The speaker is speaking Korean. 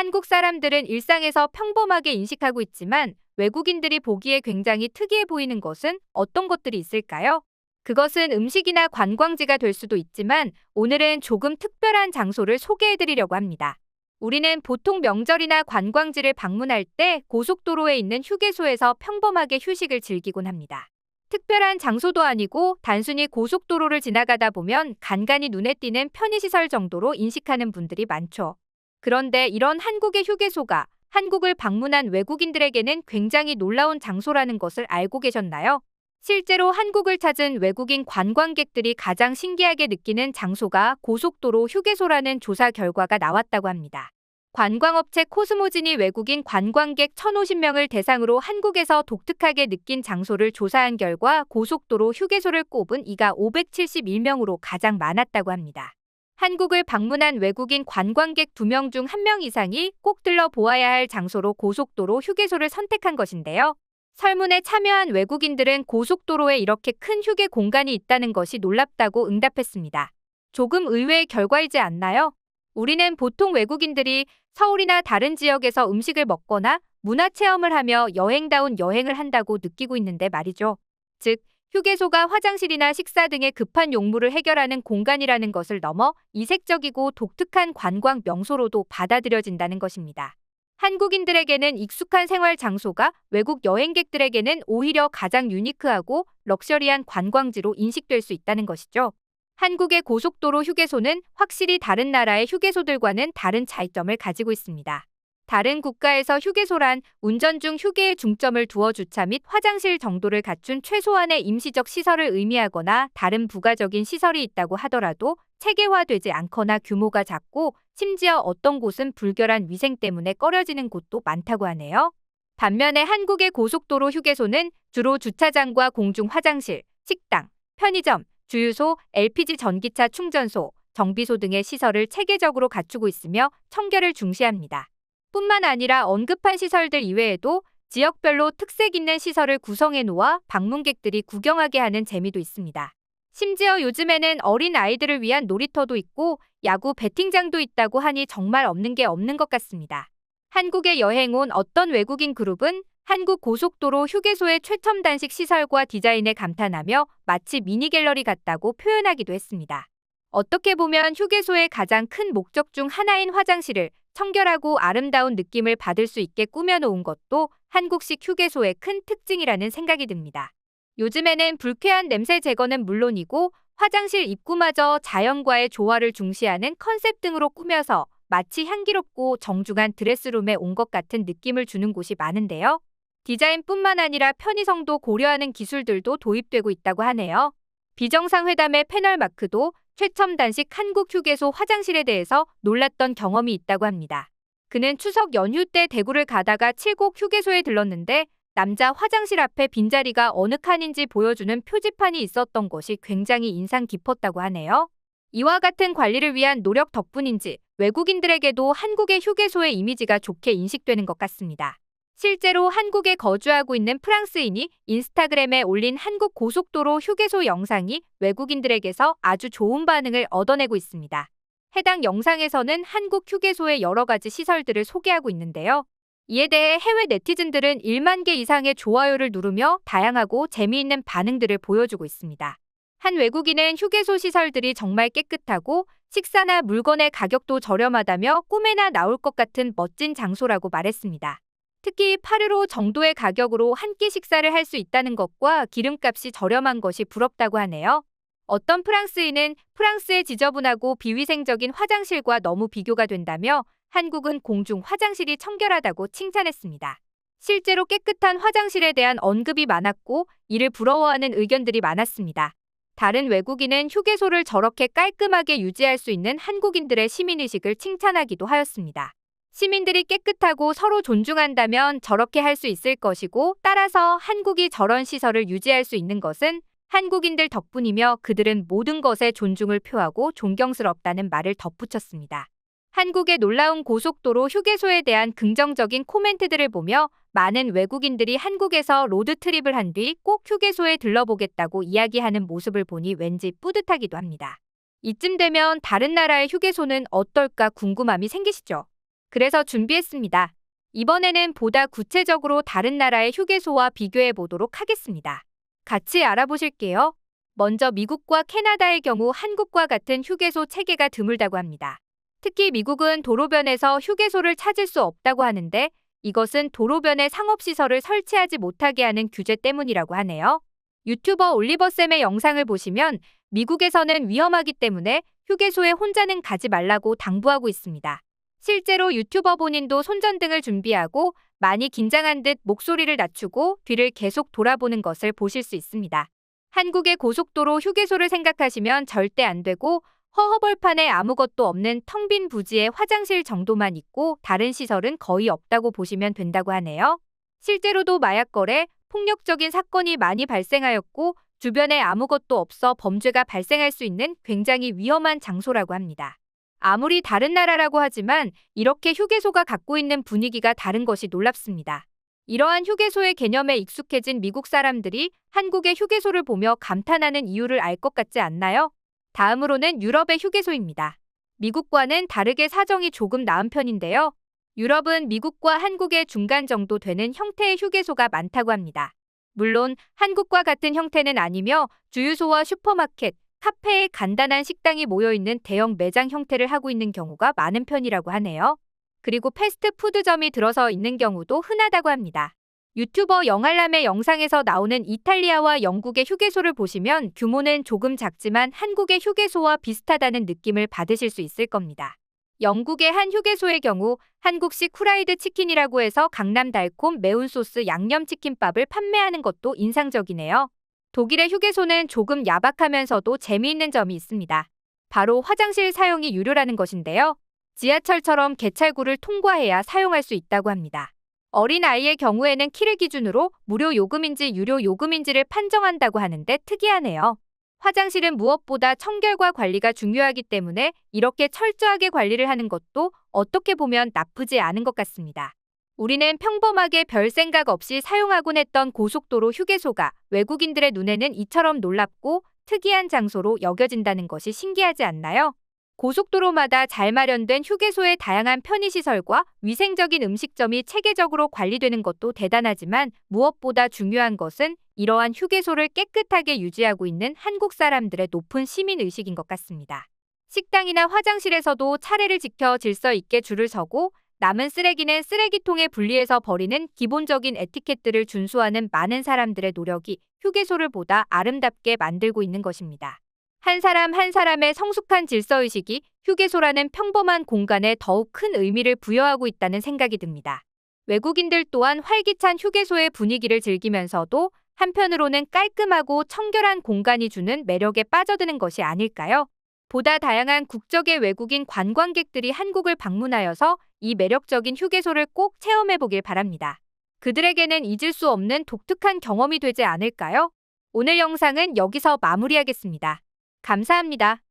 한국 사람들은 일상에서 평범하게 인식하고 있지만 외국인들이 보기에 굉장히 특이해 보이는 것은 어떤 것들이 있을까요? 그것은 음식이나 관광지가 될 수도 있지만 오늘은 조금 특별한 장소를 소개해 드리려고 합니다. 우리는 보통 명절이나 관광지를 방문할 때 고속도로에 있는 휴게소에서 평범하게 휴식을 즐기곤 합니다. 특별한 장소도 아니고 단순히 고속도로를 지나가다 보면 간간이 눈에 띄는 편의시설 정도로 인식하는 분들이 많죠. 그런데 이런 한국의 휴게소가 한국을 방문한 외국인들에게는 굉장히 놀라운 장소라는 것을 알고 계셨나요? 실제로 한국을 찾은 외국인 관광객들이 가장 신기하게 느끼는 장소가 고속도로 휴게소라는 조사 결과가 나왔다고 합니다. 관광업체 코스모진이 외국인 관광객 1,050명을 대상으로 한국에서 독특하게 느낀 장소를 조사한 결과 고속도로 휴게소를 꼽은 이가 571명으로 가장 많았다고 합니다. 한국을 방문한 외국인 관광객 2명 중 1명 이상이 꼭 들러보아야 할 장소로 고속도로 휴게소를 선택한 것인데요. 설문에 참여한 외국인들은 고속도로에 이렇게 큰 휴게 공간이 있다는 것이 놀랍다고 응답했습니다. 조금 의외의 결과이지 않나요? 우리는 보통 외국인들이 서울이나 다른 지역에서 음식을 먹거나 문화체험을 하며 여행다운 여행을 한다고 느끼고 있는데 말이죠. 즉, 휴게소가 화장실이나 식사 등의 급한 용무를 해결하는 공간이라는 것을 넘어 이색적이고 독특한 관광 명소로도 받아들여진다는 것입니다. 한국인들에게는 익숙한 생활 장소가 외국 여행객들에게는 오히려 가장 유니크하고 럭셔리한 관광지로 인식될 수 있다는 것이죠. 한국의 고속도로 휴게소는 확실히 다른 나라의 휴게소들과는 다른 차이점을 가지고 있습니다. 다른 국가에서 휴게소란 운전 중 휴게에 중점을 두어 주차 및 화장실 정도를 갖춘 최소한의 임시적 시설을 의미하거나 다른 부가적인 시설이 있다고 하더라도 체계화되지 않거나 규모가 작고 심지어 어떤 곳은 불결한 위생 때문에 꺼려지는 곳도 많다고 하네요. 반면에 한국의 고속도로 휴게소는 주로 주차장과 공중 화장실, 식당, 편의점, 주유소, LPG 전기차 충전소, 정비소 등의 시설을 체계적으로 갖추고 있으며 청결을 중시합니다. 뿐만 아니라 언급한 시설들 이외에도 지역별로 특색 있는 시설을 구성해 놓아 방문객들이 구경하게 하는 재미도 있습니다. 심지어 요즘에는 어린 아이들을 위한 놀이터도 있고 야구 배팅장도 있다고 하니 정말 없는 게 없는 것 같습니다. 한국에 여행 온 어떤 외국인 그룹은 한국 고속도로 휴게소의 최첨단식 시설과 디자인에 감탄하며 마치 미니 갤러리 같다고 표현하기도 했습니다. 어떻게 보면 휴게소의 가장 큰 목적 중 하나인 화장실을 청결하고 아름다운 느낌을 받을 수 있게 꾸며놓은 것도 한국식 휴게소의 큰 특징이라는 생각이 듭니다. 요즘에는 불쾌한 냄새 제거는 물론이고 화장실 입구마저 자연과의 조화를 중시하는 컨셉 등으로 꾸며서 마치 향기롭고 정중한 드레스룸에 온 것 같은 느낌을 주는 곳이 많은데요. 디자인뿐만 아니라 편의성도 고려하는 기술들도 도입되고 있다고 하네요. 비정상회담의 패널 마크도 최첨단식 한국 휴게소 화장실에 대해서 놀랐던 경험이 있다고 합니다. 그는 추석 연휴 때 대구를 가다가 칠곡 휴게소에 들렀는데 남자 화장실 앞에 빈자리가 어느 칸인지 보여주는 표지판이 있었던 것이 굉장히 인상 깊었다고 하네요. 이와 같은 관리를 위한 노력 덕분인지 외국인들에게도 한국의 휴게소의 이미지가 좋게 인식되는 것 같습니다. 실제로 한국에 거주하고 있는 프랑스인이 인스타그램에 올린 한국 고속도로 휴게소 영상이 외국인들에게서 아주 좋은 반응을 얻어내고 있습니다. 해당 영상에서는 한국 휴게소의 여러 가지 시설들을 소개하고 있는데요. 이에 대해 해외 네티즌들은 1만 개 이상의 좋아요를 누르며 다양하고 재미있는 반응들을 보여주고 있습니다. 한 외국인은 휴게소 시설들이 정말 깨끗하고 식사나 물건의 가격도 저렴하다며 꿈에나 나올 것 같은 멋진 장소라고 말했습니다. 특히 8유로 정도의 가격으로 한 끼 식사를 할 수 있다는 것과 기름값이 저렴한 것이 부럽다고 하네요. 어떤 프랑스인은 프랑스의 지저분하고 비위생적인 화장실과 너무 비교가 된다며 한국은 공중 화장실이 청결하다고 칭찬했습니다. 실제로 깨끗한 화장실에 대한 언급이 많았고 이를 부러워하는 의견들이 많았습니다. 다른 외국인은 휴게소를 저렇게 깔끔하게 유지할 수 있는 한국인들의 시민의식을 칭찬하기도 하였습니다. 시민들이 깨끗하고 서로 존중한다면 저렇게 할 수 있을 것이고 따라서 한국이 저런 시설을 유지할 수 있는 것은 한국인들 덕분이며 그들은 모든 것에 존중을 표하고 존경스럽다는 말을 덧붙였습니다. 한국의 놀라운 고속도로 휴게소에 대한 긍정적인 코멘트들을 보며 많은 외국인들이 한국에서 로드트립을 한 뒤 꼭 휴게소에 들러보겠다고 이야기하는 모습을 보니 왠지 뿌듯하기도 합니다. 이쯤 되면 다른 나라의 휴게소는 어떨까 궁금함이 생기시죠? 그래서 준비했습니다. 이번에는 보다 구체적으로 다른 나라의 휴게소와 비교해 보도록 하겠습니다. 같이 알아보실게요. 먼저 미국과 캐나다의 경우 한국과 같은 휴게소 체계가 드물다고 합니다. 특히 미국은 도로변에서 휴게소를 찾을 수 없다고 하는데 이것은 도로변에 상업시설을 설치하지 못하게 하는 규제 때문이라고 하네요. 유튜버 올리버쌤의 영상을 보시면 미국에서는 위험하기 때문에 휴게소에 혼자는 가지 말라고 당부하고 있습니다. 실제로 유튜버 본인도 손전등을 준비하고 많이 긴장한 듯 목소리를 낮추고 뒤를 계속 돌아보는 것을 보실 수 있습니다. 한국의 고속도로 휴게소를 생각하시면 절대 안 되고 허허벌판에 아무것도 없는 텅 빈 부지에 화장실 정도만 있고 다른 시설은 거의 없다고 보시면 된다고 하네요. 실제로도 마약 거래, 폭력적인 사건이 많이 발생하였고 주변에 아무것도 없어 범죄가 발생할 수 있는 굉장히 위험한 장소라고 합니다. 아무리 다른 나라라고 하지만 이렇게 휴게소가 갖고 있는 분위기가 다른 것이 놀랍습니다. 이러한 휴게소의 개념에 익숙해진 미국 사람들이 한국의 휴게소를 보며 감탄하는 이유를 알 것 같지 않나요? 다음으로는 유럽의 휴게소입니다. 미국과는 다르게 사정이 조금 나은 편인데요. 유럽은 미국과 한국의 중간 정도 되는 형태의 휴게소가 많다고 합니다. 물론 한국과 같은 형태는 아니며 주유소와 슈퍼마켓, 카페에 간단한 식당이 모여있는 대형 매장 형태를 하고 있는 경우가 많은 편이라고 하네요. 그리고 패스트푸드점이 들어서 있는 경우도 흔하다고 합니다. 유튜버 영알람의 영상에서 나오는 이탈리아와 영국의 휴게소를 보시면 규모는 조금 작지만 한국의 휴게소와 비슷하다는 느낌을 받으실 수 있을 겁니다. 영국의 한 휴게소의 경우 한국식 후라이드 치킨이라고 해서 강남 달콤 매운 소스 양념치킨밥을 판매하는 것도 인상적이네요. 독일의 휴게소는 조금 야박하면서도 재미있는 점이 있습니다. 바로 화장실 사용이 유료라는 것인데요. 지하철처럼 개찰구를 통과해야 사용할 수 있다고 합니다. 어린아이의 경우에는 키를 기준으로 무료 요금인지 유료 요금인지를 판정한다고 하는데 특이하네요. 화장실은 무엇보다 청결과 관리가 중요하기 때문에 이렇게 철저하게 관리를 하는 것도 어떻게 보면 나쁘지 않은 것 같습니다. 우리는 평범하게 별 생각 없이 사용하곤 했던 고속도로 휴게소가 외국인들의 눈에는 이처럼 놀랍고 특이한 장소로 여겨진다는 것이 신기하지 않나요? 고속도로마다 잘 마련된 휴게소의 다양한 편의시설과 위생적인 음식점이 체계적으로 관리되는 것도 대단하지만 무엇보다 중요한 것은 이러한 휴게소를 깨끗하게 유지하고 있는 한국 사람들의 높은 시민의식인 것 같습니다. 식당이나 화장실에서도 차례를 지켜 질서 있게 줄을 서고 남은 쓰레기는 쓰레기통에 분리해서 버리는 기본적인 에티켓들을 준수하는 많은 사람들의 노력이 휴게소를 보다 아름답게 만들고 있는 것입니다. 한 사람 한 사람의 성숙한 질서의식이 휴게소라는 평범한 공간에 더욱 큰 의미를 부여하고 있다는 생각이 듭니다. 외국인들 또한 활기찬 휴게소의 분위기를 즐기면서도 한편으로는 깔끔하고 청결한 공간이 주는 매력에 빠져드는 것이 아닐까요? 보다 다양한 국적의 외국인 관광객들이 한국을 방문하여서 이 매력적인 휴게소를 꼭 체험해보길 바랍니다. 그들에게는 잊을 수 없는 독특한 경험이 되지 않을까요? 오늘 영상은 여기서 마무리하겠습니다. 감사합니다.